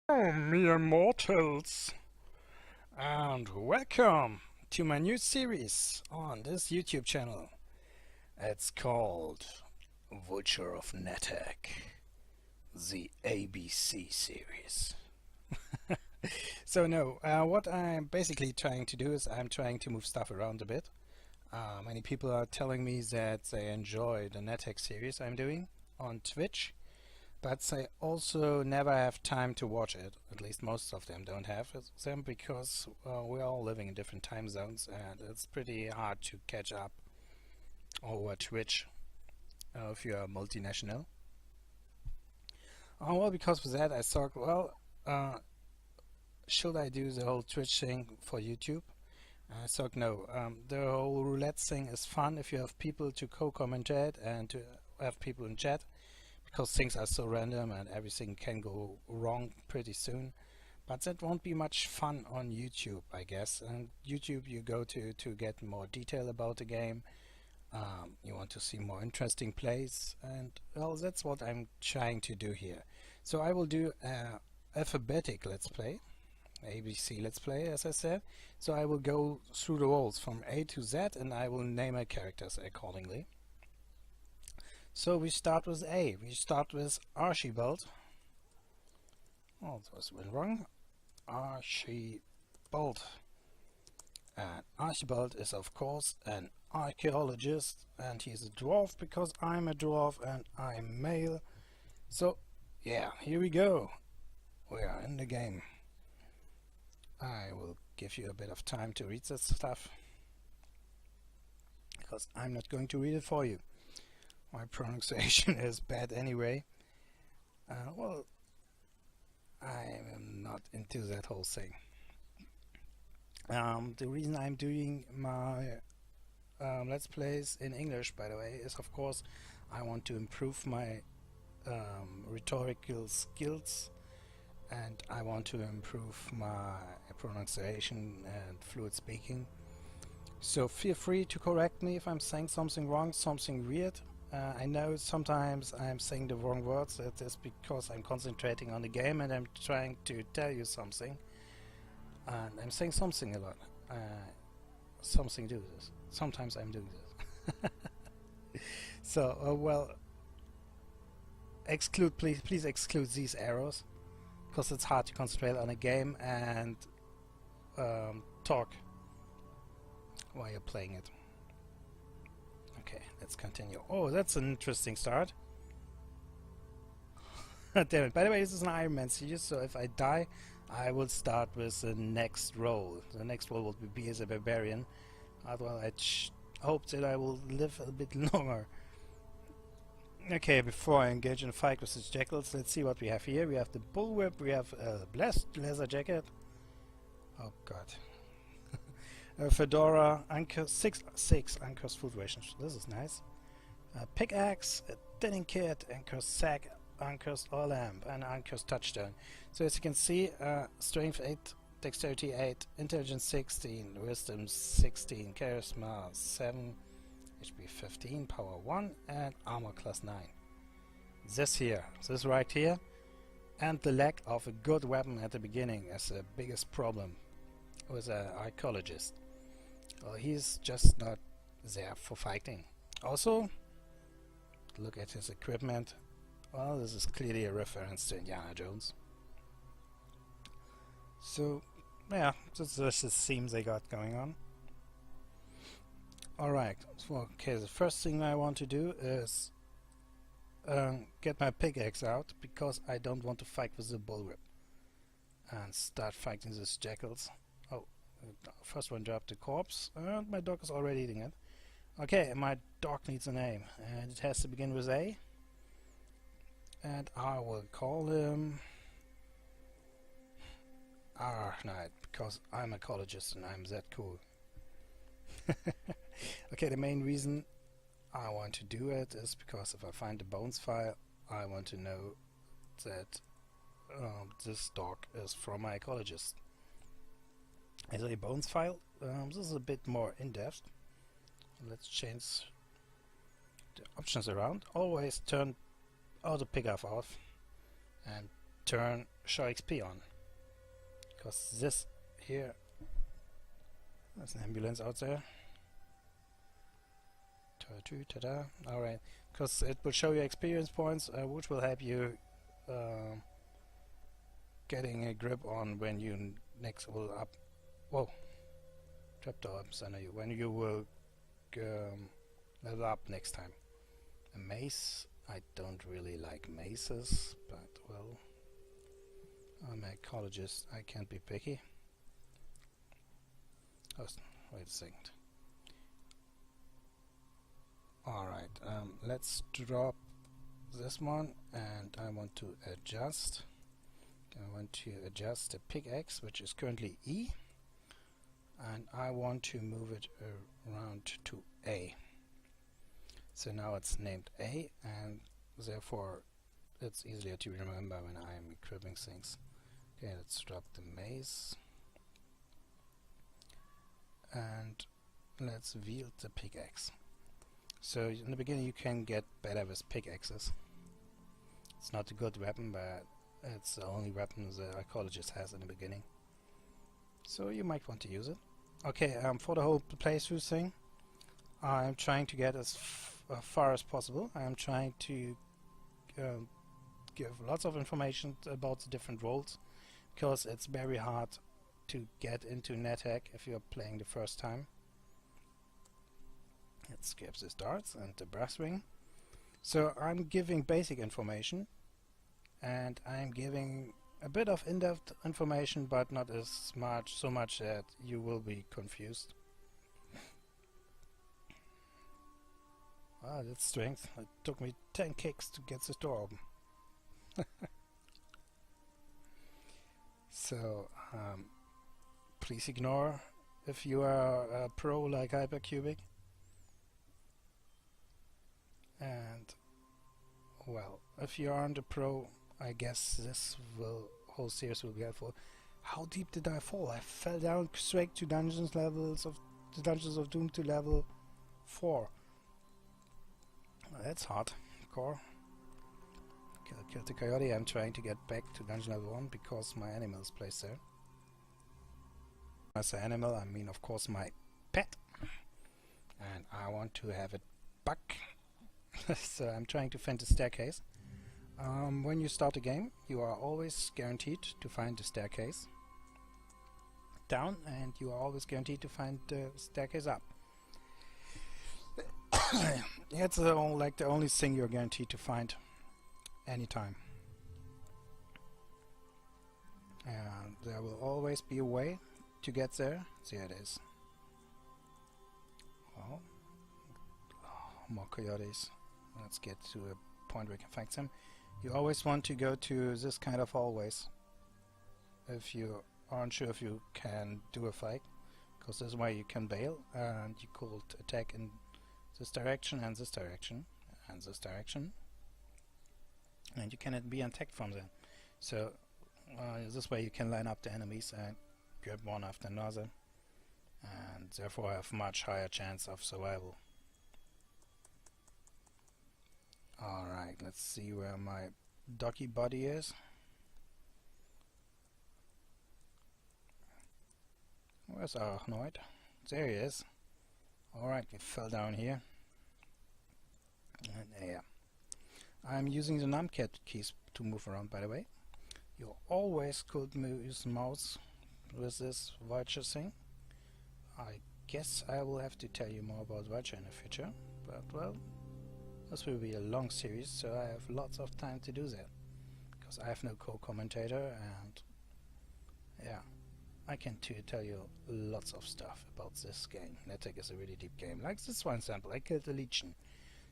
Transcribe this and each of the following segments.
Oh, mere mortals, and welcome to my new series on this YouTube channel. It's called Vulture of Nethack, the ABC series. What I'm basically trying to do is I'm trying to move stuff around a bit. Many people are telling me that they enjoy the Nethack series I'm doing on Twitch, but they also never have time to watch it. At least most of them don't have them because we're all living in different time zones and it's pretty hard to catch up over Twitch if you are multinational. Well, because of that I thought, should I do the whole Twitch thing for YouTube? I thought no, the whole roulette thing is fun if you have people to co-commentate and to have people in chat, because things are so random and everything can go wrong pretty soon. But that won't be much fun on YouTube, I guess. And YouTube you go to get more detail about the game. You want to see more interesting plays, and well, that's what I'm trying to do here. So I will do alphabetic let's play, ABC let's play, as I said. So I will go through the roles from A to Z and I will name my characters accordingly. So we start with A. We start with Archibald. Oh, that was wrong. Archibald. And Archibald is of course an archaeologist, and he's a dwarf because I'm a dwarf and I'm male. So yeah, here we go. We are in the game. I will give you a bit of time to read this stuff because I'm not going to read it for you. My pronunciation is bad anyway. Well, I am not into that whole thing. The reason I'm doing my Let's Plays in English, by the way, is of course I want to improve my rhetorical skills, and I want to improve my pronunciation and fluid speaking. So feel free to correct me if I'm saying something wrong, something weird. I know sometimes I'm saying the wrong words. That is because I'm concentrating on the game and I'm trying to tell you something. And I'm saying something a lot. Something do this. Sometimes I'm doing this. So, exclude, please exclude these arrows, because it's hard to concentrate on a game and talk while you're playing it. Okay, let's continue. Oh, that's an interesting start. Damn it. By the way, this is an Iron Man series, so if I die, I will start with the next role. The next role will be as a barbarian. Otherwise, I hope that I will live a bit longer. Okay, before I engage in a fight with the jackals, let's see what we have here. We have the bullwhip, we have a blessed leather jacket. Oh god. A fedora, six anchors food rations. This is nice. A pickaxe, a thinning kit, anchor's sack, anchor's oil lamp, and anchor's touchstone. So as you can see, strength 8, dexterity 8, intelligence 16, wisdom 16, charisma 7, HP 15, power 1, and armor class 9. This right here, and the lack of a good weapon at the beginning is the biggest problem with an archaeologist. Well, he's just not there for fighting. Also, look at his equipment. Well, this is clearly a reference to Indiana Jones. So, yeah, this is the theme they got going on. Alright, so, okay, the first thing I want to do is get my pickaxe out, because I don't want to fight with the bullwhip and start fighting these jackals. Oh, first one dropped the corpse, and my dog is already eating it. Okay, my dog needs a name, and it has to begin with A. And I will call him Knight, because I'm an ecologist and I'm that cool. Okay, the main reason I want to do it is because if I find the bones file, I want to know that this dog is from my ecologist. As a bones file, this is a bit more in-depth. Let's change the options around. Always turn auto pickup off and turn show XP on, because this here, there's an ambulance out there. Ta-da. Alright, because it will show you experience points, which will help you getting a grip on when you next will up. Whoa, trapdoor center you when you will level up next time. A mace, I don't really like maces, but well, I'm an archaeologist, I can't be picky. Oh, wait a second. Alright, let's drop this one, and I want to adjust. I want to adjust the pickaxe, which is currently E, and I want to move it around to A. So now it's named A, and therefore it's easier to remember when I'm equipping things. Okay, let's drop the mace, and let's wield the pickaxe. So in the beginning you can get better with pickaxes. It's not a good weapon, but it's the only weapon the archaeologist has in the beginning. So you might want to use it. Okay, for the whole playthrough thing, I'm trying to get as far as possible. I'm trying to give lots of information about the different roles, because it's very hard to get into Nethack if you're playing the first time. It skips the darts and the brass ring. So I'm giving basic information, and I'm giving a bit of in-depth information, but not as much, so much that you will be confused. Ah, that's strength. It took me 10 kicks to get this door open. So please ignore if you are a pro like Hypercubic. And well, if you aren't a pro, I guess this whole series will be helpful. How deep did I fall? I fell down straight to Dungeons of Doom to level 4. That's hardcore. Killed the coyote. I'm trying to get back to dungeon level 1 because my animal is placed there. When I say animal, I mean of course my pet, and I want to have it back. So I'm trying to find the staircase. When you start a game, you are always guaranteed to find the staircase down, and you are always guaranteed to find the staircase up. It's like the only thing you're guaranteed to find anytime. And there will always be a way to get there. There it is. Well, more coyotes. Let's get to a point where we can find them. You always want to go to this kind of hallways if you aren't sure if you can do a fight, because this way you can bail, and you could attack in this direction and this direction and this direction, and you cannot be attacked from them. So this way you can line up the enemies and grab one after another, and therefore have much higher chance of survival. Alright, let's see where my doggy body is. Where's Arachnoid? There he is. Alright, we fell down here. And yeah. I'm using the numpad keys to move around, by the way. You always could use the mouse with this vulture thing. I guess I will have to tell you more about vulture in the future, but well, this will be a long series, so I have lots of time to do that, because I have no co-commentator, and yeah, I can tell you lots of stuff about this game. Nethack is a really deep game. Like this one example, I killed a legion.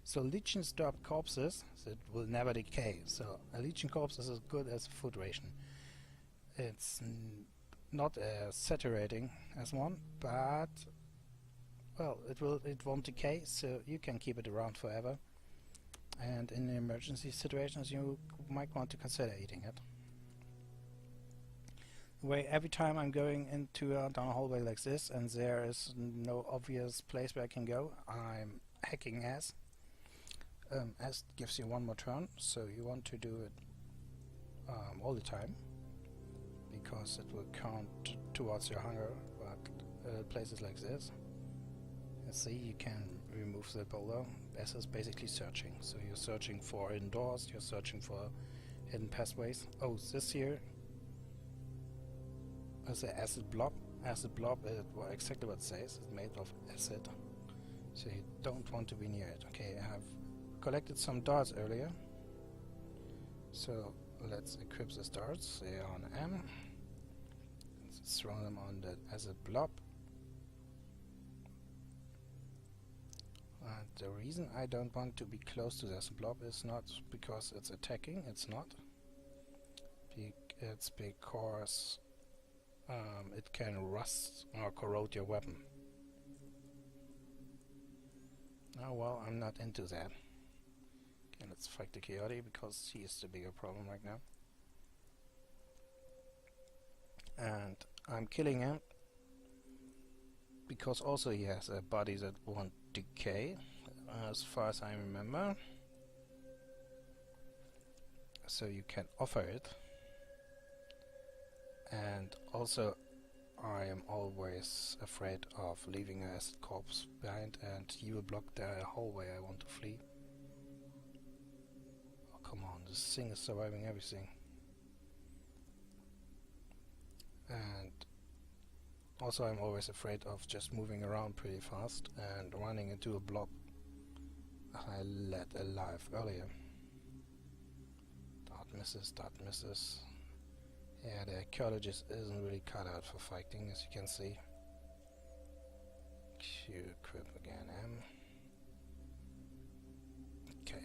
So legions drop corpses that will never decay, so a legion corpse is as good as a food ration. It's not as saturating as one, but well, it won't decay, so you can keep it around forever. And in emergency situations, you might want to consider eating it. Every time I'm going into down a hallway like this, and there is no obvious place where I can go, I'm hacking as. As gives you one more turn, so you want to do it all the time, because it will count towards your hunger. But places like this, you see, you can remove the boulder. S is basically searching. So you're searching for hidden doors, you're searching for hidden pathways. Oh, this here is an acid blob. Acid blob is exactly what it says. It's made of acid. So you don't want to be near it. Okay, I have collected some darts earlier. So let's equip the darts. They are on M. Let's throw them on the acid blob. The reason I don't want to be close to this blob is not because it's attacking, it's not. It's because it can rust or corrode your weapon. Oh well, I'm not into that. Okay, let's fight the Coyote because he is the bigger problem right now. And I'm killing him because also he has a body that won't decay, as far as I remember. So you can offer it. And also I am always afraid of leaving an acid corpse behind, and he will block the hallway I want to flee. Oh come on, this thing is surviving everything. And also I'm always afraid of just moving around pretty fast and running into a blob I let alive earlier. Dart misses, dart misses. Yeah, the Archaeologist isn't really cut out for fighting, as you can see. Q equip again, M. Okay.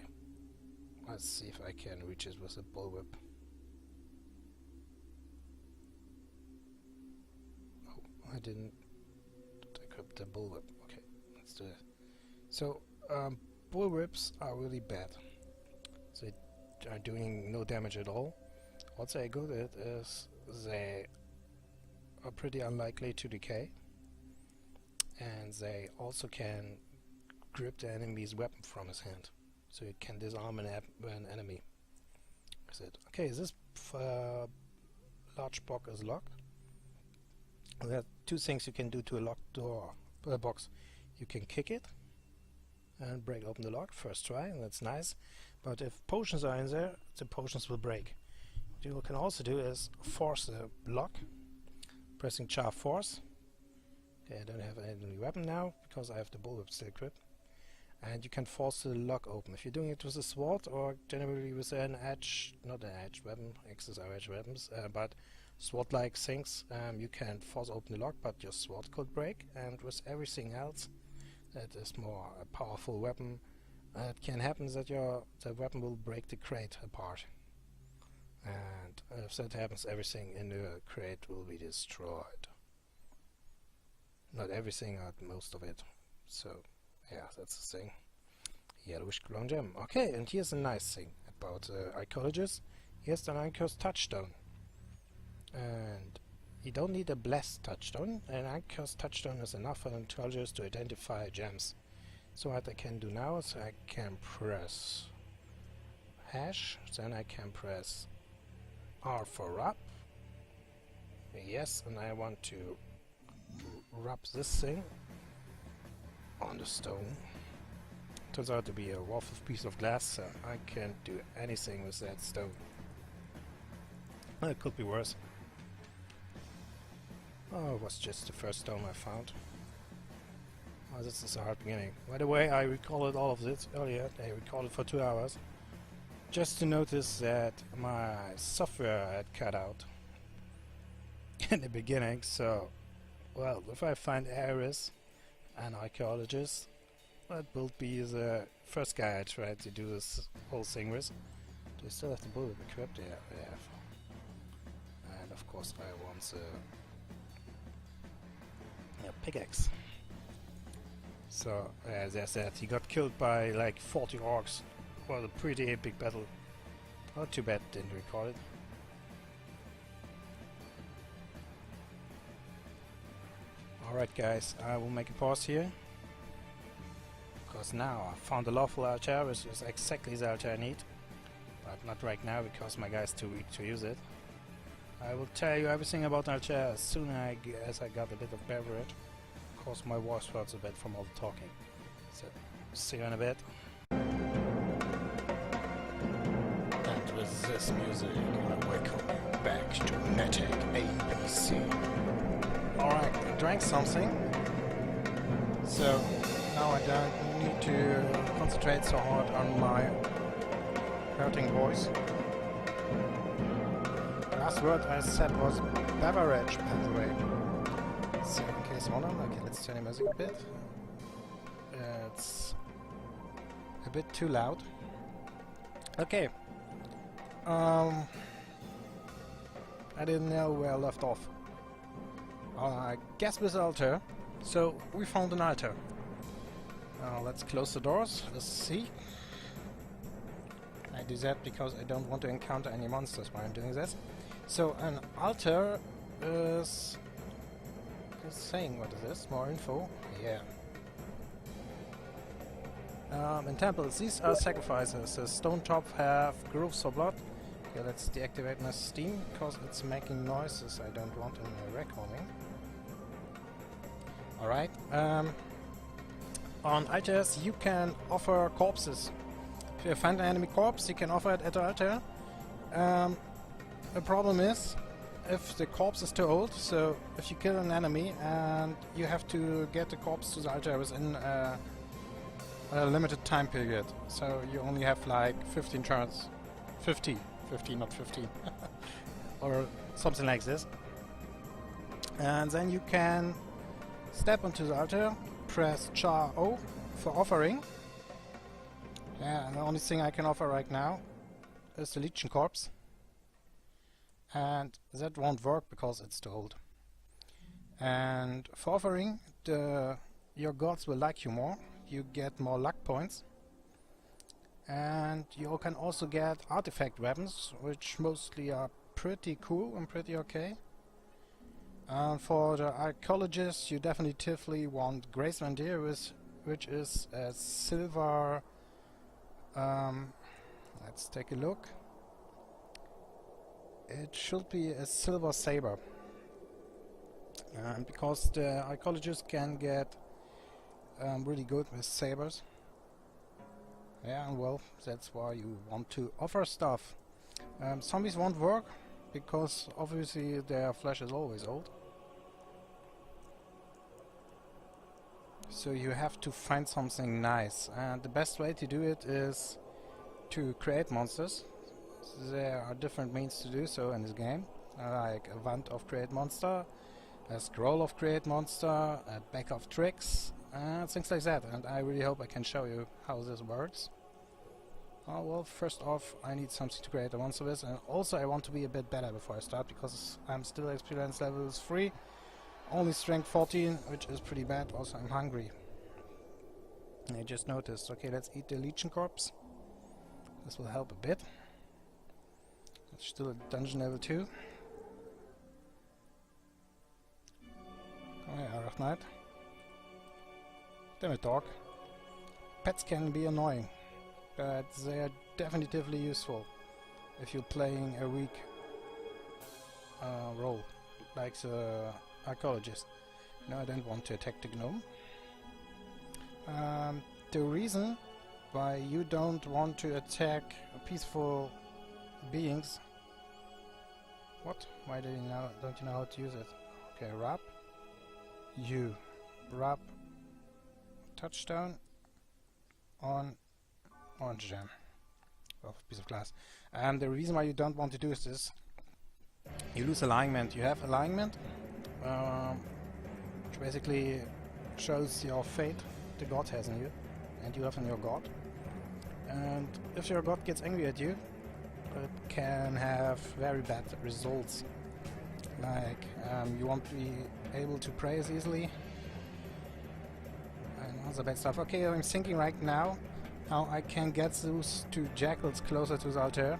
Let's see if I can reach it with a bullwhip. Oh, I didn't equip the bullwhip. Okay, let's do it. So, bullwhips are really bad. So they are doing no damage at all. What they're good at is they are pretty unlikely to decay, and they also can grip the enemy's weapon from his hand, so it can disarm an enemy. Is it okay? This large box is locked. There are two things you can do to a locked door box. You can kick it and break open the lock first try, and that's nice. But if potions are in there, the potions will break. What you can also do is force the lock, pressing char force. Okay, I don't have any weapon now because I have the bullwhip still equipped. And you can force the lock open. If you're doing it with a sword or generally with an edge, not an edge weapon, axes are edge weapons, but sword-like things, you can force open the lock, but your sword could break. And with everything else that is more a powerful weapon, it can happen that the weapon will break the crate apart. And if that happens, everything in the crate will be destroyed. Not everything, but most of it. So, yeah, that's the thing. Yellowish glowing gem. Okay, and here's a nice thing about Archaeologist. Here's an Uncurse touchstone. And you don't need a blessed touchstone. An Uncurse touchstone is enough for an Archaeologist to identify gems. So what I can do now is I can press hash, then I can press R for rub. Yes, and I want to rub this thing on the stone. Turns out to be a waffle piece of glass, so I can't do anything with that stone. Well, it could be worse. Oh, it was just the first stone I found. Oh, this is a hard beginning. By the way, I recorded all of this earlier. I recorded for 2 hours. Just to notice that my software had cut out in the beginning, so, well, if I find errors, an Archaeologist, that will be the first guy I tried to do this whole thing with. Do I still have the bullet equipped? Yeah, I have. And of course I want a pickaxe. So, as I said, he got killed by like 40 orcs. Well, a pretty epic battle. Not too bad, didn't record it. Alright guys, I will make a pause here. Because now I found a lawful altar, which is exactly the altar I need. but not right now because my guy's too weak to use it. I will tell you everything about Archer as soon as I got a bit of beverage. Of course my voice hurts a bit from all the talking. So, see you in a bit. And with this music, I welcome you back to Nethack ABC. Alright, I drank something. So, now I don't need to concentrate so hard on my hurting voice. The last word I said was beverage, by the way. So, in case you wonder, okay, let's turn the music a bit. It's a bit too loud. Okay. I didn't know where I left off. I guess with the altar. So, we found an altar. Let's close the doors. Let's see. I do that because I don't want to encounter any monsters while I'm doing this. So, an altar is... just saying, what is this? More info? Yeah. In temples, these are sacrifices. The stone top have grooves for blood. Okay, let's deactivate my Steam because it's making noises I don't want in my recording. Alright. On altars you can offer corpses. If you find an enemy corpse, you can offer it at the altar. The problem is if the corpse is too old, so if you kill an enemy and you have to get the corpse to the altar within a limited time period, so you only have like 15 turns. 50, not 15 or something like this, and then you can step onto the altar, press Char O for offering. Yeah, and the only thing I can offer right now is the Legion Corpse, and that won't work because it's too old. And for offering, your gods will like you more. You get more luck points, and you can also get artifact weapons, which mostly are pretty cool and pretty okay. For the Archaeologist, you definitively want Grace Vandir, which is a silver... let's take a look. It should be a silver saber. Because the Archaeologist can get really good with sabers. Yeah, well, that's why you want to offer stuff. Zombies won't work because obviously their flesh is always old. So you have to find something nice, and the best way to do it is to create monsters. There are different means to do so in this game, like a wand of create monster, a scroll of create monster, a bag of tricks, and things like that. And I really hope I can show you how this works. Oh, well, first off, I need something to create a monster with, and also I want to be a bit better before I start, because I'm still experience levels 3, only strength 14, which is pretty bad. Also, I'm hungry. I just noticed. Okay, let's eat the Legion Corpse. This will help a bit. It's still a dungeon level 2. Come here, Arachnite. Damn it, dog. Pets can be annoying, but they are definitively useful if you're playing a weak role, like the Archaeologist. No, I don't want to attack the gnome. The reason why you don't want to attack peaceful beings... What? Why don't you know how to use it? Okay, rub. You rub touchdown on orange gem of a piece of glass. And the reason why you don't want to do this is you lose alignment. You have alignment, which basically shows your fate the god has in you, and you have in your god. And if your god gets angry at you, it can have very bad results. Like you won't be able to pray as easily, and all the bad stuff. Okay, I'm thinking right now how I can get those two jackals closer to the altar.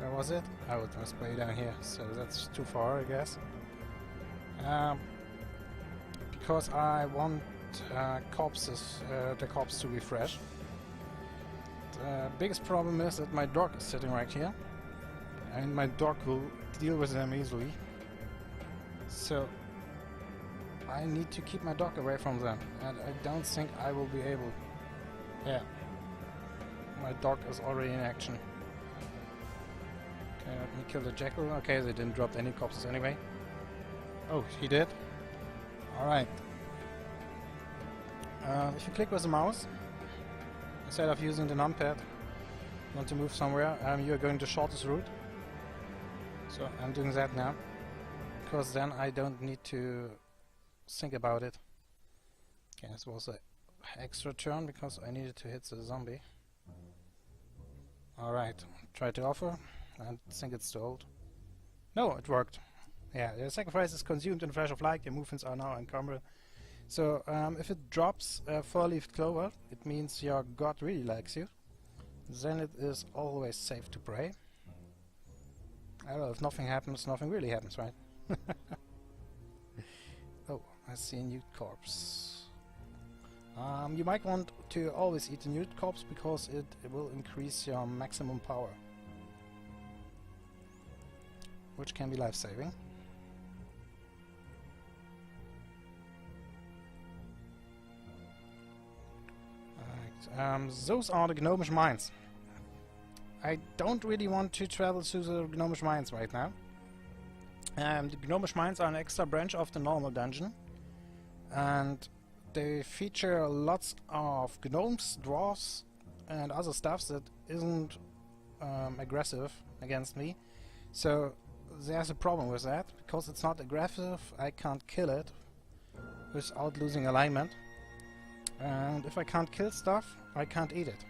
Where was it? Oh, it must be down here, so that's too far, I guess. Because I want the corpse to be fresh. biggest problem is that my dog is sitting right here, and my dog will deal with them easily. So I need to keep my dog away from them, and I don't think I will be able. Yeah, my dog is already in action. Okay, let me kill the jackal. Okay, they didn't drop any corpses anyway. Oh, he did? Alright. If you click with the mouse, instead of using the numpad, want to move somewhere, you're going the shortest route. So I'm doing that now, because then I don't need to think about it. Okay, this was an extra turn because I needed to hit the zombie. Alright, try to offer. I think it's too old. No, it worked. Yeah, your sacrifice is consumed in flash of light. Your movements are now encumbered. So if it drops a 4-leaf clover, it means your god really likes you. Then it is always safe to pray. Well, if nothing happens, nothing really happens, right? Oh, I see a nude corpse. You might want to always eat a nude corpse because it will increase your maximum power, which can be life-saving. Those are the Gnomish mines. I don't really want to travel to the Gnomish mines right now. The Gnomish mines are an extra branch of the normal dungeon, and they feature lots of gnomes, dwarves, and other stuff that isn't aggressive against me. So there's a problem with that. Because it's not aggressive, I can't kill it without losing alignment. And if I can't kill stuff, I can't eat it.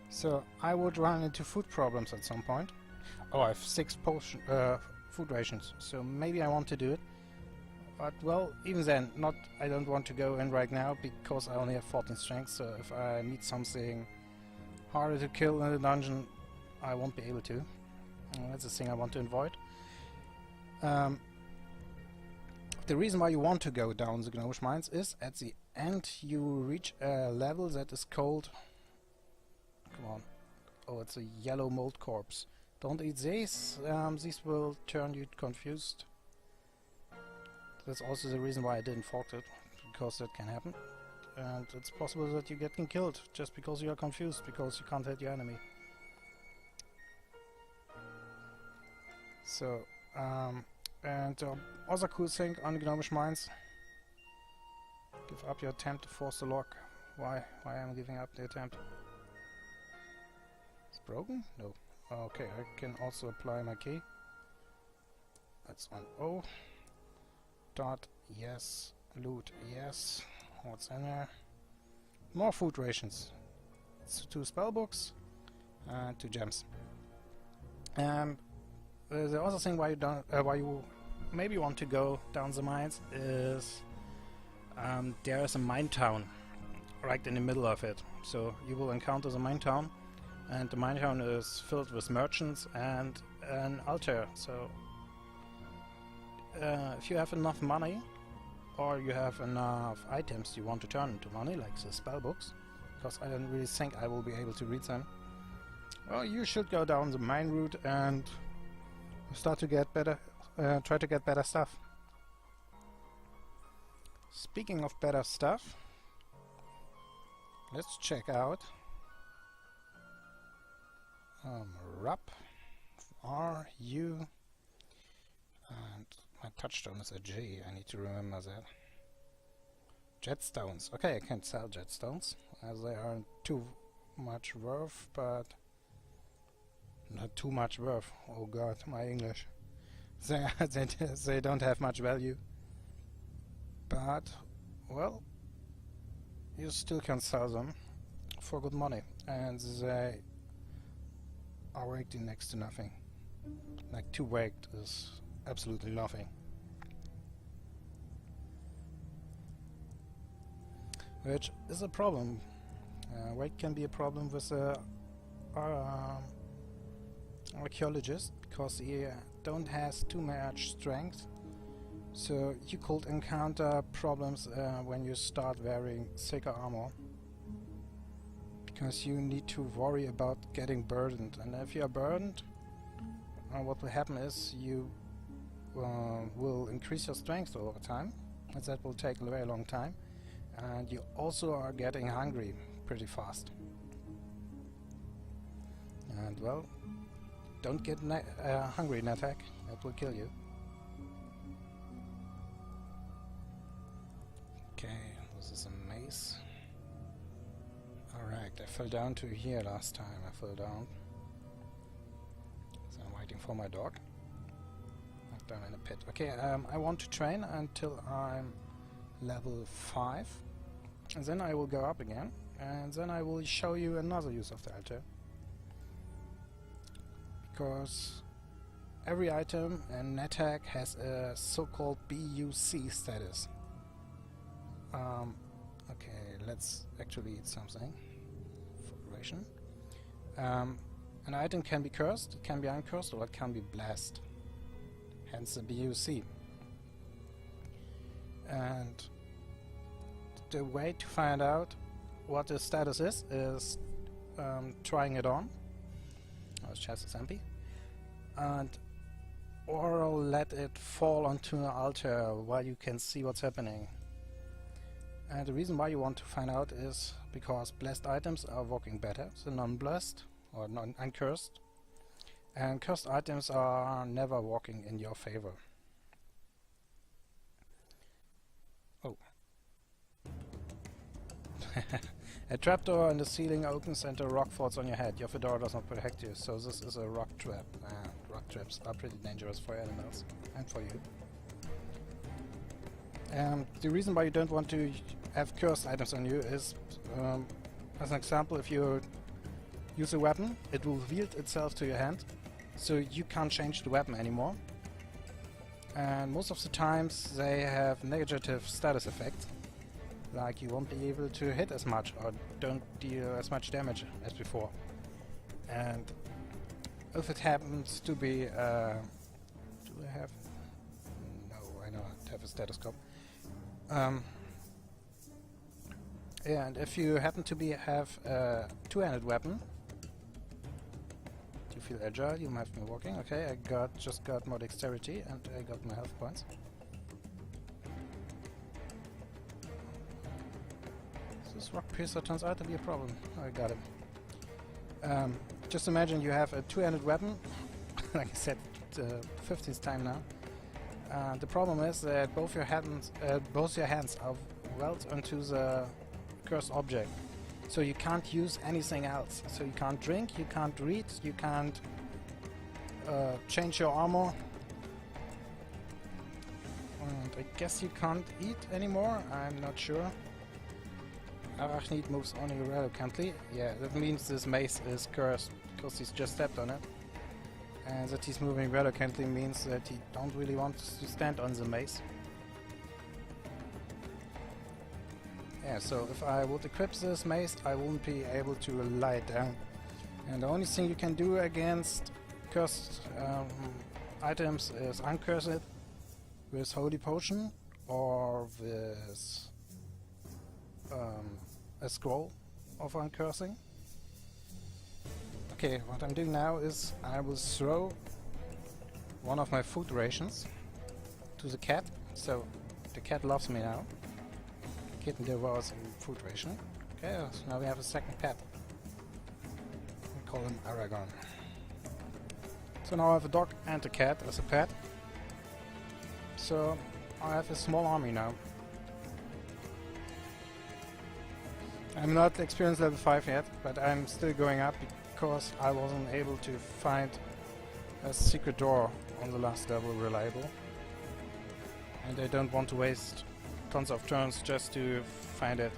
So I would run into food problems at some point. Oh, I have 6 food rations, so maybe I want to do it. But well, even then, I don't want to go in right now because I only have 14 strength, so if I meet something harder to kill in the dungeon, I won't be able to. That's the thing I want to avoid. The reason why you want to go down the Gnomish mines is at the end you reach a level that is called... Come on. Oh, it's a yellow mold corpse. Don't eat these. These will turn you confused. That's also the reason why I didn't fork it, because that can happen. And it's possible that you get killed just because you are confused, because you can't hit your enemy. So, and other cool thing on the Gnomish mines: give up your attempt to force the lock. Why am I giving up the attempt? It's broken? No. Okay, I can also apply my key. That's on O. Dot, yes. Loot, yes. What's in there? More food rations. It's 2 spellbooks and 2 gems. The other thing why you maybe want to go down the mines is there is a mine town right in the middle of it. So you will encounter the mine town, and the mine town is filled with merchants and an altar. So if you have enough money, or you have enough items you want to turn into money, like the spellbooks, because I don't really think I will be able to read them, well, you should go down the mine route and start to get better, try to get better stuff. Speaking of better stuff, let's check out RUP, R-U, and my touchstone is a G, I need to remember that. Jetstones. Okay, I can sell jetstones, as they aren't too much worth, but not too much worth. Oh god, my English. They don't have much value. But, well, you still can sell them for good money, and they are ranked in next to nothing. Like 2 weight is absolutely nothing. Which is a problem. Weight can be a problem with Archaeologist, because he don't has too much strength. So you could encounter problems when you start wearing thicker armor, because you need to worry about getting burdened. And if you are burdened, what will happen is you will increase your strength over time, and that will take a very long time. And you also are getting hungry pretty fast. And well, don't get hungry, Nethack. That will kill you. Okay, this is a maze. Alright, I fell down to here last time. I fell down. So I'm waiting for my dog. I'm down in a pit. Okay, I want to train until I'm level 5. And then I will go up again. And then I will show you another use of the altar. Because every item in Nethack has a so-called BUC status. Okay, let's actually eat something. For duration. An item can be cursed, it can be uncursed, or it can be blessed. Hence the BUC. And the way to find out what the status is trying it on. Oh, its chest is empty. And or let it fall onto an altar while you can see what's happening. And the reason why you want to find out is because blessed items are working better than non-blessed or uncursed, and cursed items are never working in your favor. Oh. A trapdoor in the ceiling opens and a rock falls on your head. Your fedora does not protect you, so this is a rock trap. Rock traps are pretty dangerous for animals and for you. The reason why you don't want to have cursed items on you is, as an example, if you use a weapon, it will wield itself to your hand, so you can't change the weapon anymore. And most of the times they have negative status effects, like you won't be able to hit as much or don't deal as much damage as before. And if it happens to be, do I have? No, I don't have a stethoscope. Yeah, and if you happen to have a two-handed weapon, you feel agile, you might be walking. Okay, I just got more dexterity and I got my health points. This rock piercer turns out to be a problem. I got him. Just imagine you have a two-handed weapon, like I said, the 15th time now. The problem is that both your hands are welded onto the cursed object, so you can't use anything else. So you can't drink, you can't read, you can't change your armor, and I guess you can't eat anymore. I'm not sure. Arachnid moves only reluctantly. Yeah, that means this mace is cursed because he's just stepped on it. And that he's moving reluctantly means that he don't really want to stand on the mace. Yeah, so if I would equip this mace, I wouldn't be able to lie it down. And the only thing you can do against cursed items is uncurse it with Holy Potion or with a scroll of uncursing. Okay, what I'm doing now is I will throw one of my food rations to the cat, so the cat loves me now. The kitten devours a food ration. Okay, so now we have a second pet. We call him Aragon. So now I have a dog and a cat as a pet. So I have a small army now. I'm not experienced level 5 yet, but I'm still going up because I wasn't able to find a secret door on the last level reliable. And I don't want to waste tons of turns just to find it.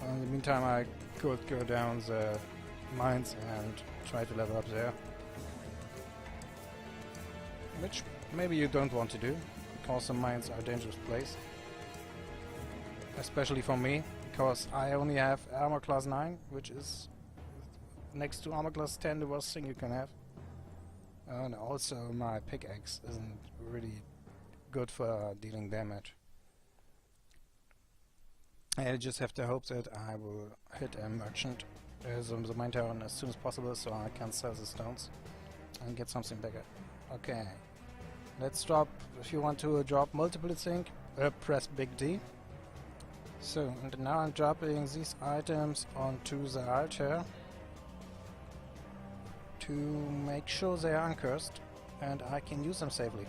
In the meantime, I could go down the mines and try to level up there. Which maybe you don't want to do, because the mines are a dangerous place. Especially for me, because I only have armor class 9, which is next to armor class 10 the worst thing you can have. And also my pickaxe isn't really good for dealing damage. I just have to hope that I will hit a merchant as the mine town as soon as possible, so I can sell the stones and get something bigger. Okay, let's drop. If you want to drop multiple things, press big D. So, and now I'm dropping these items onto the altar to make sure they are uncursed and I can use them safely.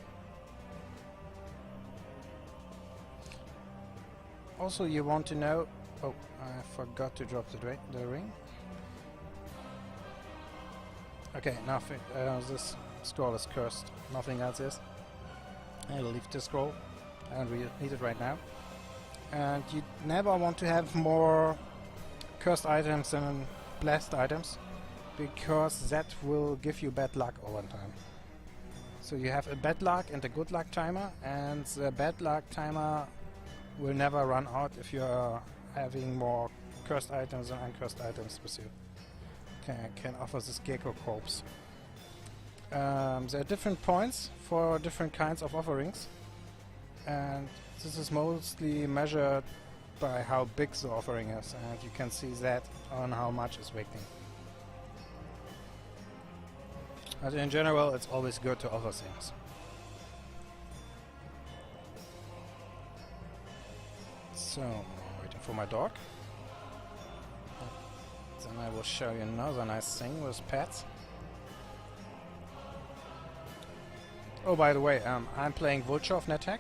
Also, you want to know... Oh, I forgot to drop the ring. Okay, nothing. This scroll is cursed. Nothing else is. I'll leave the scroll. I don't really need it right now. And you never want to have more cursed items than blessed items, because that will give you bad luck over time. So you have a bad luck and a good luck timer, and the bad luck timer will never run out if you are having more cursed items than uncursed items with you. Okay, I can offer this gecko corpse. There are different points for different kinds of offerings, and this is mostly measured by how big the offering is, and you can see that on how much is waiting. But in general, it's always good to offer things. So, waiting for my dog. Then I will show you another nice thing with pets. Oh, by the way, I'm playing Vulture of Nethack,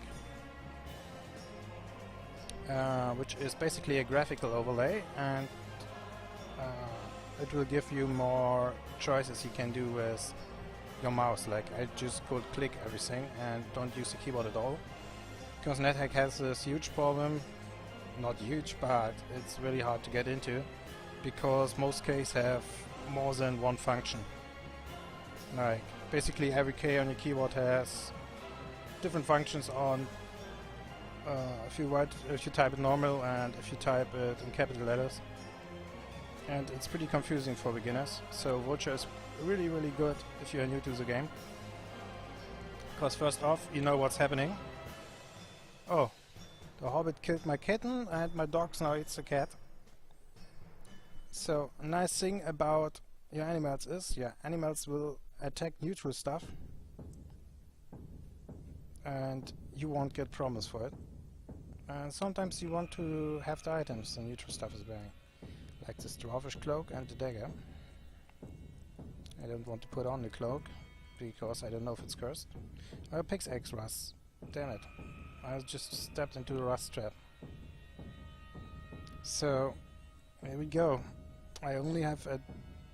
which is basically a graphical overlay, and it will give you more choices you can do with your mouse. Like, I just could click everything and don't use the keyboard at all, because Nethack has this huge problem. Not huge, but it's really hard to get into, because most keys have more than one function. Like, basically every key on your keyboard has different functions on if you type it normal and if you type it in capital letters. And it's pretty confusing for beginners. So Vulture is really, really good if you're new to the game, because first off, you know what's happening. Oh, the hobbit killed my kitten and my dog now eats the cat. So a nice thing about your animals is, animals will attack neutral stuff and you won't get promise for it. And sometimes you want to have the items the neutral stuff is wearing, like this Dwarf-Elvish cloak and the dagger. I don't want to put on the cloak because I don't know if it's cursed. Pickaxe rust. Damn it. I just stepped into the rust trap. So, here we go. I only have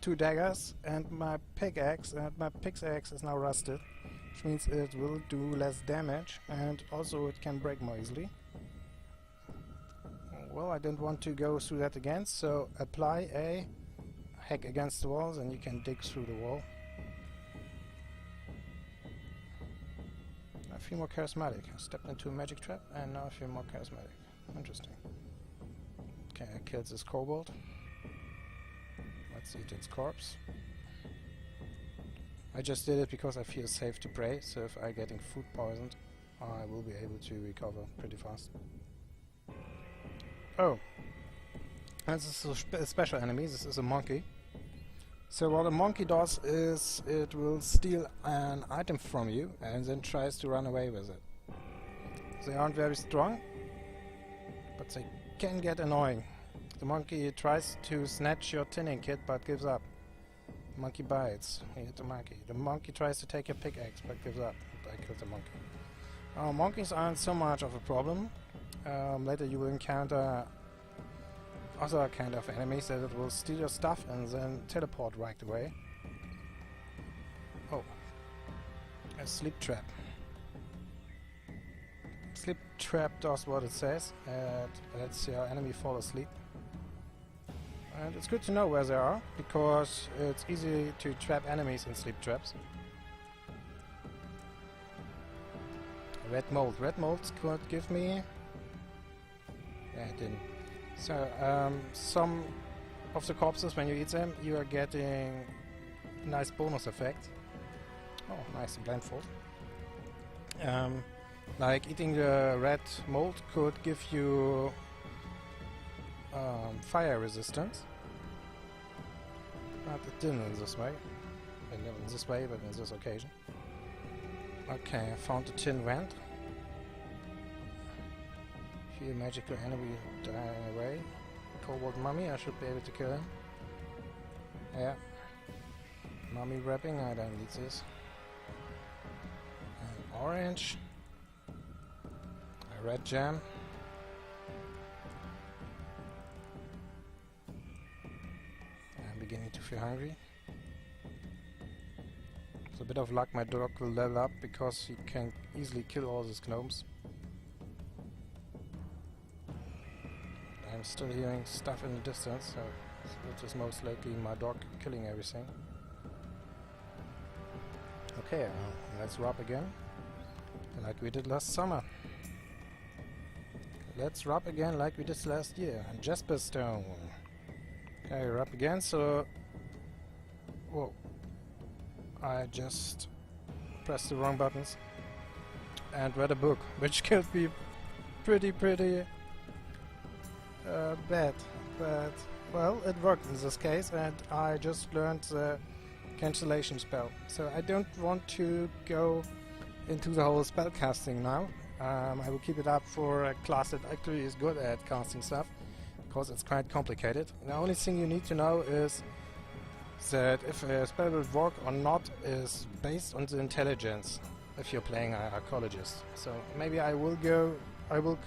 2 daggers and my pickaxe is now rusted, which means it will do less damage and also it can break more easily. Well, I don't want to go through that again, so apply a hack against the walls and you can dig through the wall. I feel more charismatic. I stepped into a magic trap and now I feel more charismatic. Interesting. Okay, I killed this kobold. Let's eat its corpse. I just did it because I feel safe to pray, so if I'm getting food poisoned, I will be able to recover pretty fast. Oh, and this is a special enemy. This is a monkey. So what a monkey does is it will steal an item from you and then tries to run away with it. They aren't very strong, but they can get annoying. The monkey tries to snatch your tinning kit but gives up. The monkey bites. He hit the monkey. The monkey tries to take your pickaxe but gives up. I killed the monkey. Monkeys aren't so much of a problem. Later you will encounter other kind of enemies that will steal your stuff and then teleport right away. Oh, a sleep trap. Sleep trap does what it says. It lets your enemy fall asleep. And it's good to know where they are, because it's easy to trap enemies in sleep traps. Red mold. Red mold could give me... Yeah, it didn't. So, some of the corpses, when you eat them, you are getting a nice bonus effect. Oh, nice, blindfold. Like eating the red mold could give you fire resistance. But it didn't in this way. Not in this way, but in this occasion. Okay, I found a tin vent. Few magical enemy dying away. Cobalt mummy, I should be able to kill him. Yeah. Mummy wrapping, I don't need this. And orange. A red gem. I'm beginning to feel hungry. With a bit of luck my dog will level up because he can easily kill all these gnomes. I'm still hearing stuff in the distance, so it is most likely my dog killing everything. Okay, let's rub again, like we did last summer. Let's rub again like we did last year. And Jasper Stone. Okay, rub again, so... Whoa. I just pressed the wrong buttons and read a book, which killed me pretty bad. But, well, it worked in this case, and I just learned the cancellation spell. So I don't want to go into the whole spell casting now. I will keep it up for a class that actually is good at casting stuff, because it's quite complicated. The only thing you need to know is that if a spell will work or not is based on the intelligence if you're playing an Archaeologist. So maybe I will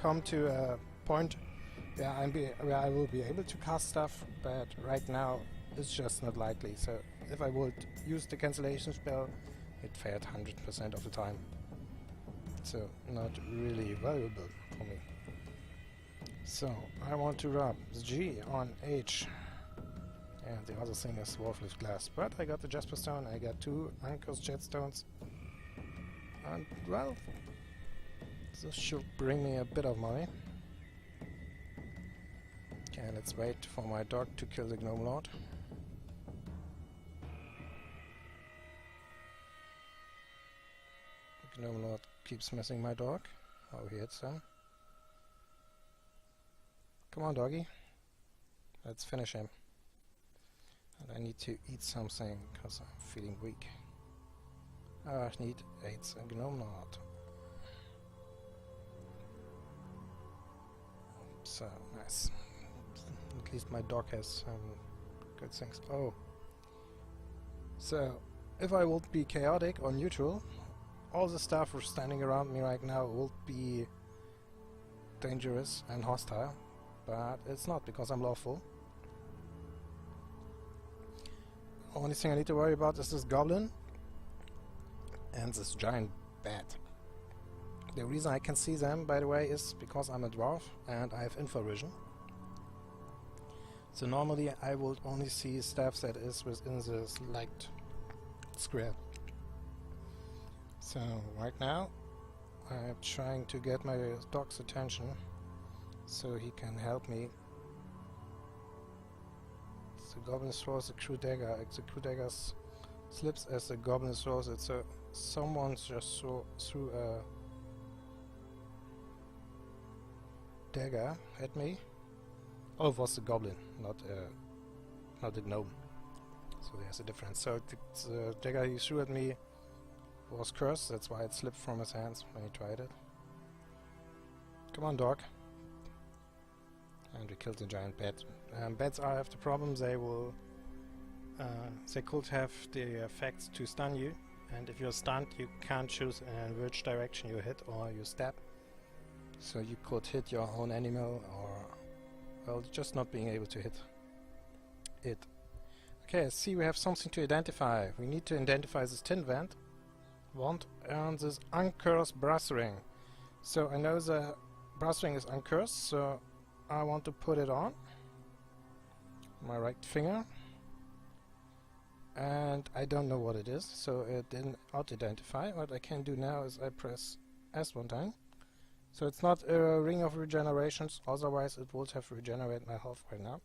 come to a point where I will be able to cast stuff, but right now it's just not likely. So if I would use the cancellation spell, it failed 100% of the time. So not really valuable for me. So I want to rub G on H. And the other thing is Dwarf-Elvish glass. But I got the Jasper Stone, I got 2 Uncursed Jetstones. And well, this should bring me a bit of money. Okay, let's wait for my dog to kill the Gnome Lord. The Gnome Lord keeps missing my dog. Oh, he hits him. Come on, doggy. Let's finish him. And I need to eat something because I'm feeling weak. I need 8 Gnome Lord. So, nice. At least my dog has some good things. Oh. So, if I would be chaotic or neutral, all the stuff standing around me right now would be dangerous and hostile. But it's not, because I'm lawful. Only thing I need to worry about is this goblin and this giant bat. The reason I can see them, by the way, is because I'm a dwarf and I have infravision. So normally I would only see stuff that is within this light square. So right now I'm trying to get my dog's attention so he can help me. The goblin throws a crude dagger. The crude dagger slips as the goblin throws it. So someone just threw a dagger at me. Oh, it was the goblin, not the gnome. So there's a difference. So the dagger he threw at me was cursed. That's why it slipped from his hands when he tried it. Come on, dog. And we killed the giant bat. Bats have the problem, they could have the effects to stun you, and if you're stunned you can't choose in which direction you hit or you stab. So you could hit your own animal or, well, just not being able to hit it. Okay, see, we have something to identify. We need to identify this tin vent. Want and this uncursed brass ring. So I know the brass ring is uncursed, so I want to put it on my right finger, and I don't know what it is, so it didn't auto-identify. What I can do now is I press S one time. So it's not a ring of regenerations, otherwise it would have regenerated my health right now.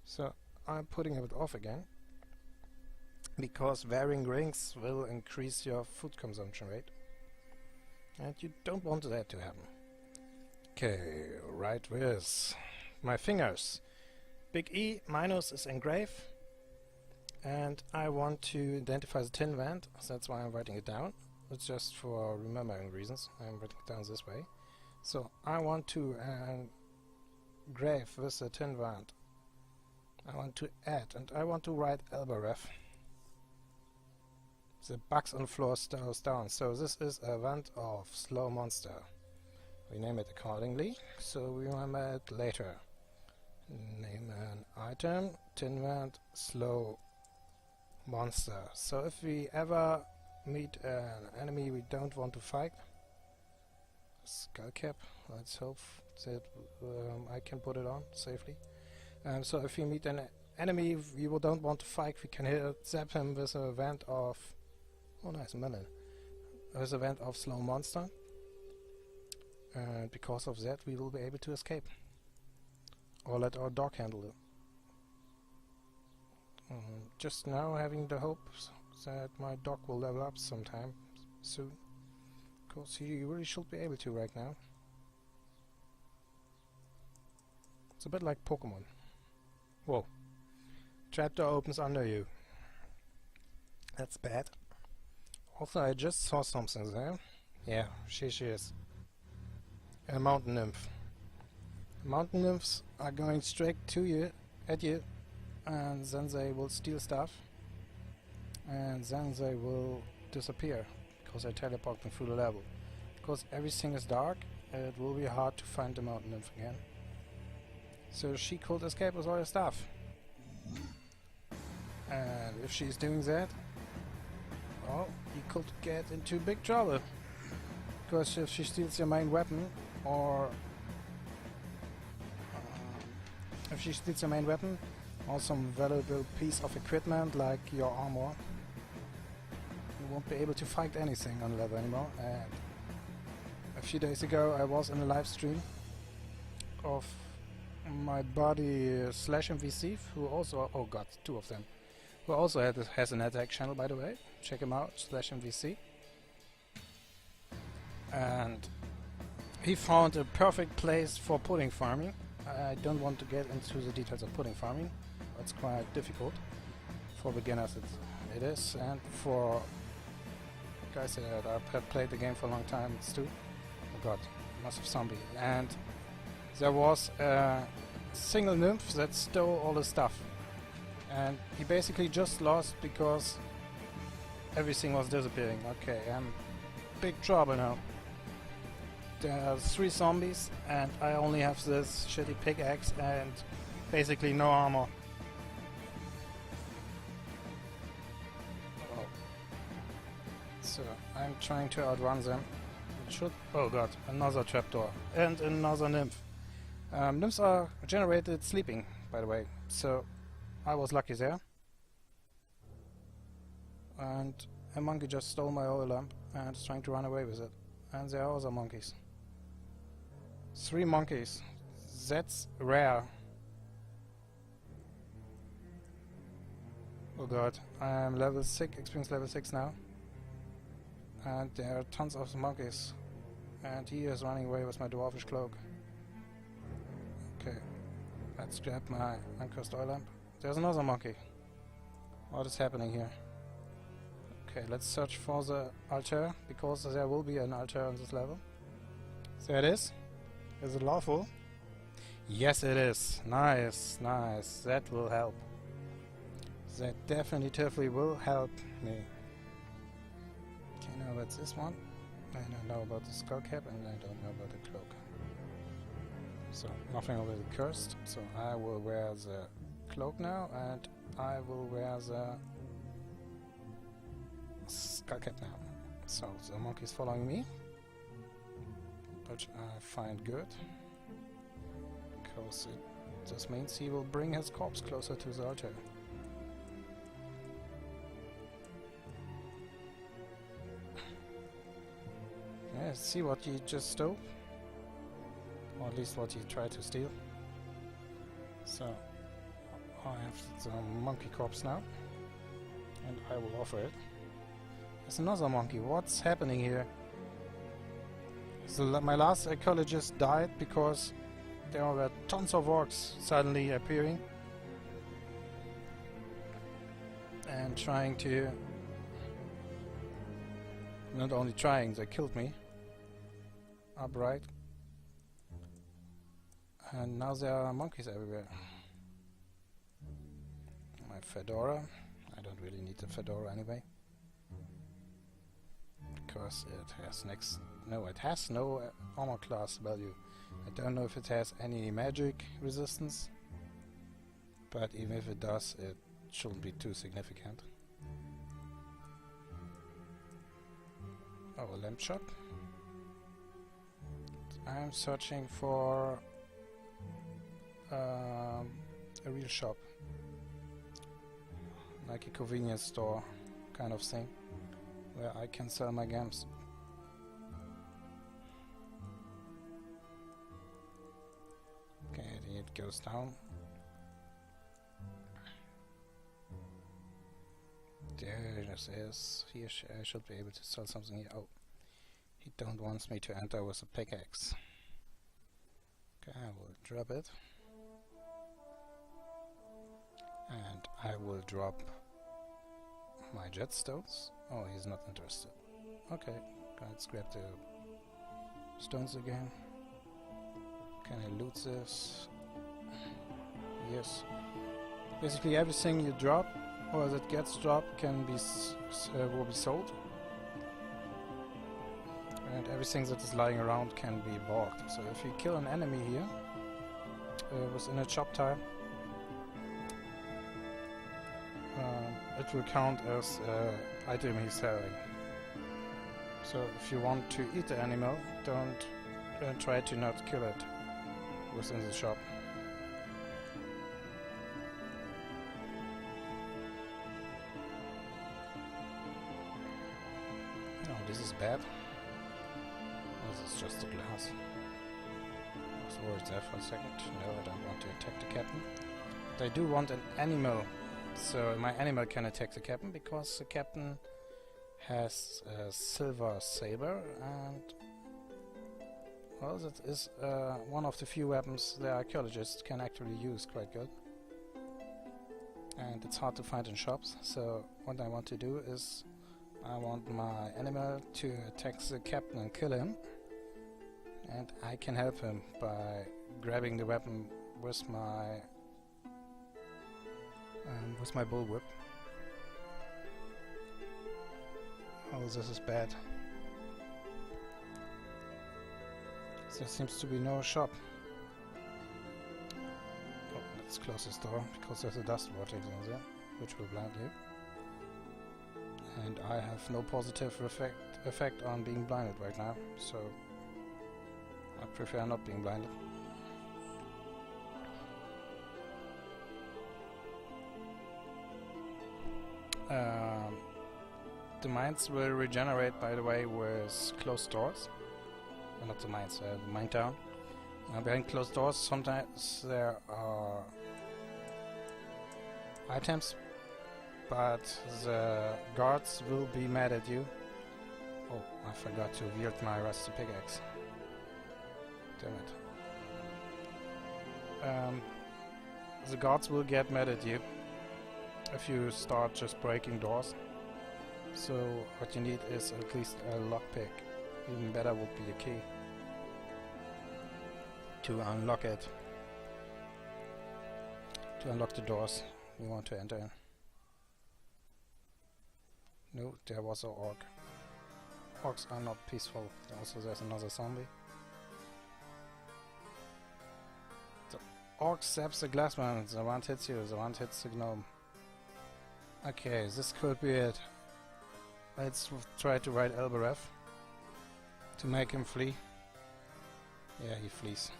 So I'm putting it off again, because wearing rings will increase your food consumption rate, and you don't want that to happen. Okay, right with my fingers. Big E minus is engrave, and I want to identify the tin vent, so that's why I'm writing it down. It's just for remembering reasons. I'm writing it down this way. So I want to engrave with the tin vent. I want to add, and I want to write Elberef. The bugs on floor slows down. So this is a vent of slow monster. We name it accordingly, so we remember it later. Name an item, tin vent, slow monster. So if we ever meet an enemy we don't want to fight, skull cap, let's hope that I can put it on safely. So if we meet an enemy we don't want to fight, we can zap him with a vent of, oh nice, melon, with a vent of slow monster, and because of that we will be able to escape. Or let our dog handle it. Just now having the hope that my dog will level up sometime soon. Because he really should be able to right now. It's a bit like Pokemon. Whoa. Trapdoor opens under you. That's bad. Also, I just saw something there. Yeah, she is. A mountain nymph. Mountain nymphs are going straight to you, at you, and then they will steal stuff, and then they will disappear because they teleport through the level. Because everything is dark, it will be hard to find the mountain nymph again. So she could escape with all her stuff. And if she's doing that, well, you could get into big trouble. Because if she steals your main weapon, or if she steals your main weapon, or some valuable piece of equipment like your armor, you won't be able to fight anything on level anymore. And a few days ago I was in a live stream of my buddy Slash MVC, who also, oh god, two of them, who also has a Nethack channel, by the way. Check him out, Slash MVC. And he found a perfect place for pudding farming. I don't want to get into the details of pudding farming. It's quite difficult. For beginners it is, and for guys that have played the game for a long time, it's too. Oh god, massive zombie. And there was a single nymph that stole all the stuff. And he basically just lost because everything was disappearing. Okay, I'm big trouble now. There are 3 zombies and I only have this shitty pickaxe and basically no armor. Oh. So I'm trying to outrun them. It should, oh god, another trapdoor and another nymph. Nymphs are generated sleeping, by the way, so I was lucky there. And a monkey just stole my oil lamp and is trying to run away with it. And there are other monkeys. 3 monkeys. That's rare. Oh god, I am level 6, experience level 6 now. And there are tons of monkeys. And he is running away with my Dwarf-Elvish cloak. Okay, let's grab my uncursed oil lamp. There's another monkey. What is happening here? Okay, let's search for the altar, because there will be an altar on this level. There it is. Is it lawful? Yes, it is. Nice, nice. That will help. That definitely will help me. Okay, now what's this one? I don't know about the skull cap and I don't know about the cloak. So, nothing already cursed. So, I will wear the cloak now and I will wear the skull cap now. So, the monkey is following me, which I find good, because this means he will bring his corpse closer to the altar. Yeah, see what he just stole, or at least what he tried to steal. So I have the monkey corpse now, and I will offer it. There's another monkey. What's happening here? So my last archaeologist died because there were tons of orcs suddenly appearing and trying to... Not only trying, they killed me. Upright. And now there are monkeys everywhere. My fedora. I don't really need the fedora anyway. Because it has next... No, it has no armor class value. I don't know if it has any magic resistance. But even if it does, it shouldn't be too significant. Oh, a lamp shop. I'm searching for a real shop. Like a convenience store kind of thing. Where I can sell my games. Okay, it goes down. There this is. Here I should be able to sell something here. Oh, he don't want me to enter with a pickaxe. Okay, I will drop it. And I will drop my jetstones. Oh, he's not interested. Okay, let's grab the stones again. Can I loot this? Yes. Basically everything you drop or that gets dropped can be will be sold. And everything that is lying around can be bought. So if you kill an enemy here within a chop time, it will count as item he's selling. So if you want to eat the animal, don't try to not kill it within the shop. Oh, this is bad. This is just a glass. I was worried there for a second. No, I don't want to attack the captain. But I do want an animal. So my animal can attack the captain because the captain has a silver saber, and well, that is one of the few weapons the archaeologist can actually use quite good. And it's hard to find in shops, so what I want to do is I want my animal to attack the captain and kill him, and I can help him by grabbing the weapon with my bullwhip. Oh, this is bad. There seems to be no shop. Oh, let's close this door because there's a dust vortex in there, which will blind you. And I have no positive effect on being blinded right now, so I prefer not being blinded. The mines will regenerate, by the way, with closed doors. Well, not the mines, the mine town. Behind closed doors, sometimes there are items, but the guards will be mad at you. Oh, I forgot to wield my rusty pickaxe. Damn it. The guards will get mad at you if you start just breaking doors. So what you need is at least a lockpick. Even better would be a key to unlock it. To unlock the doors you want to enter in. No, there was an orc. Orcs are not peaceful. Also there's another zombie. The orc zaps the glassman, the one hits you, the one hits the gnome. Okay, this could be it. Let's try to ride Elbereth to make him flee. Yeah, he flees.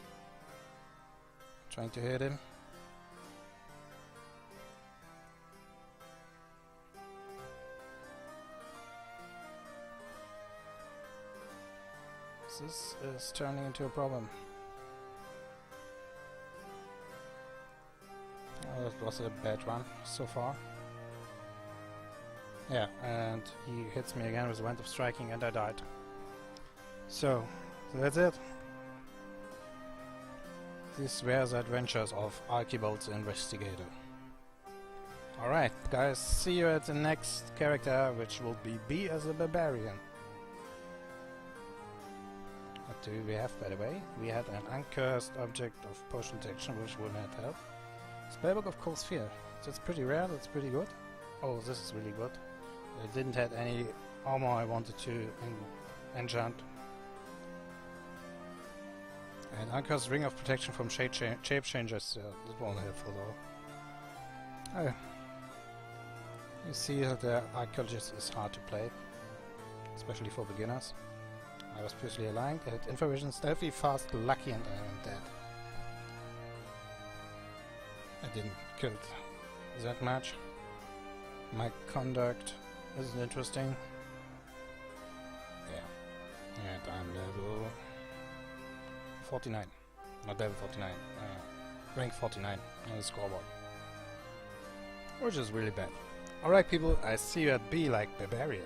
Trying to hit him. This is turning into a problem. Oh, that was a bad one so far. Yeah, and he hits me again with the Wind of Striking and I died. So that's it. These were the adventures of Archaeologist the Investigator. Alright, guys, see you at the next character, which will be B as a barbarian. What do we have, by the way? We had an uncursed object of potion detection, which will not help. Spellbook of Cold Sphere. That's pretty rare, that's pretty good. Oh, this is really good. I didn't have any armor I wanted to enchant. And uncursed Ring of Protection from shape changers. That won't help though. Oh. You see that the Archaeologist is hard to play, especially for beginners. I was previously aligned, I had infravision, stealthy, fast, lucky, and I am dead. I didn't kill that much. My conduct isn't interesting. Yeah. And I'm level 49. Not level 49. Rank 49 on the scoreboard. Which is really bad. Alright people, I see you at B like barbarian.